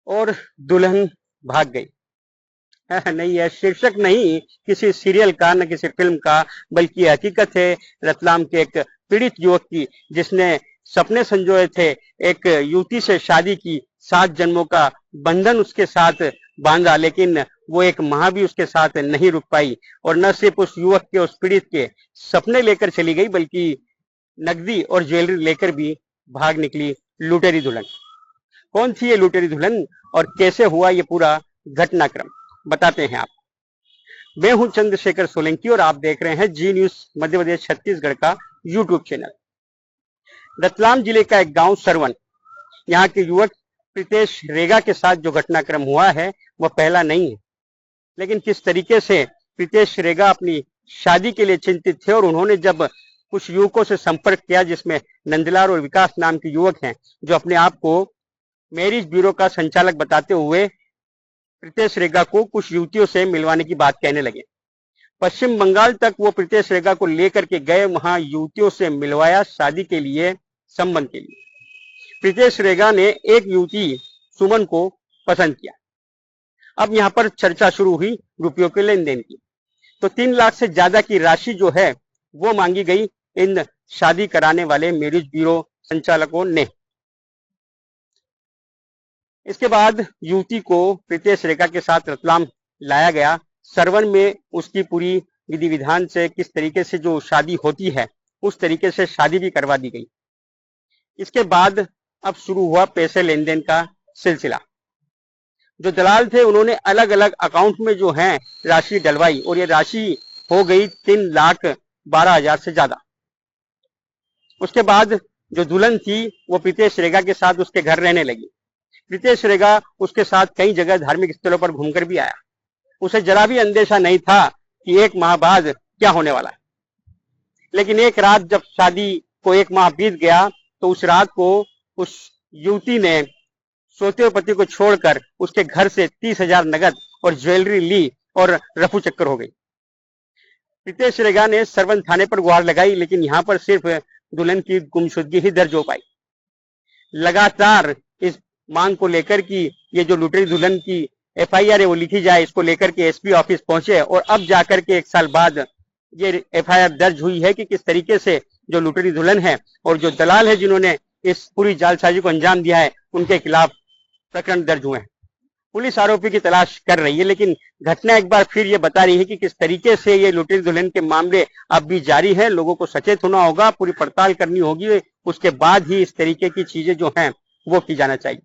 और दुल्हन भाग गई। नहीं, यह शीर्षक नहीं किसी सीरियल का, न किसी फिल्म का, बल्कि हकीकत है रतलाम के एक पीड़ित युवक की, जिसने सपने संजोए थे, एक युवती से शादी की, 7 जन्मों का बंधन उसके साथ बांधा, लेकिन वो एक माह भी उसके साथ नहीं रुक पाई। और न सिर्फ उस युवक के, उस पीड़ित के सपने लेकर चली गई, बल्कि नकदी और ज्वेलरी लेकर भी भाग निकली लुटेरी दुल्हन। कौन थी ये लुटेरी दुल्हन और कैसे हुआ ये पूरा घटनाक्रम, बताते हैं आप। मैं हूं चंद्रशेखर सोलंकी और आप देख रहे हैं जी न्यूज मध्य प्रदेश छत्तीसगढ़ का यूट्यूब चैनल। रतलाम जिले का एक गांव सरवन, यहाँ के युवक प्रीतेश रेगा के साथ जो घटनाक्रम हुआ है वह पहला नहीं है। लेकिन किस तरीके से प्रीतेश रेगा अपनी शादी के लिए चिंतित थे और उन्होंने जब कुछ युवकों से संपर्क किया, जिसमें नंदलाल और विकास नाम के युवक हैं, जो अपने आप को मैरिज ब्यूरो का संचालक बताते हुए प्रीतेश रेगा को कुछ युवतियों से मिलवाने की बात कहने लगे। पश्चिम बंगाल तक वो प्रीतेश रेगा को लेकर के गए, वहां युवतियों से मिलवाया शादी के लिए, संबंध के लिए। प्रीतेश रेगा ने एक युवती सुमन को पसंद किया। अब यहाँ पर चर्चा शुरू हुई रुपयों के लेन देन की। तो 3 लाख से ज्यादा की राशि जो है वो मांगी गई इन शादी कराने वाले मैरिज ब्यूरो संचालकों ने। इसके बाद युवती को प्रीतेश रेगा के साथ रतलाम लाया गया। सरवन में उसकी पूरी विधि विधान से, किस तरीके से जो शादी होती है उस तरीके से शादी भी करवा दी गई। इसके बाद अब शुरू हुआ पैसे लेन देन का सिलसिला। जो दलाल थे उन्होंने अलग अलग अकाउंट में जो है राशि डलवाई और ये राशि हो गई 3,12,000 से ज्यादा। उसके बाद जो दुल्हन थी वो प्रीतेश रेगा के साथ उसके घर रहने लगी। प्रीतेश रेगा उसके साथ कई जगह धार्मिक स्थलों पर घूमकर भी आया। उसे जरा भी अंदेशा नहीं था कि 1 माह बाद क्या होने वाला है। लेकिन एक रात जब शादी को 1 माह बीत गया तो उस रात को उस युवती ने सोते हुए पति को छोड़कर उसके घर से 30,000 नगद और ज्वेलरी ली और रफू चक्कर हो गई। प्रीतेश रेगा ने सरवन थाने पर गुहार लगाई, लेकिन यहाँ पर सिर्फ दुल्हन की गुमशुदगी ही दर्ज हो पाई। लगातार इस मांग को लेकर कि ये जो लुटेरी दुल्हन की एफआईआर है वो लिखी जाए, इसको लेकर के एसपी ऑफिस पहुंचे और अब जाकर के 1 साल बाद ये एफआईआर दर्ज हुई है कि किस तरीके से जो लुटेरी दुल्हन है और जो दलाल है जिन्होंने इस पूरी जालसाजी को अंजाम दिया है, उनके खिलाफ प्रकरण दर्ज हुए हैं। पुलिस आरोपी की तलाश कर रही है, लेकिन घटना एक बार फिर ये बता रही है कि किस तरीके से ये लुटेरी दुल्हन के मामले अब भी जारी है। लोगों को सचेत होना होगा, पूरी पड़ताल करनी होगी, उसके बाद ही इस तरीके की चीजें जो हैं वो की जाना चाहिए।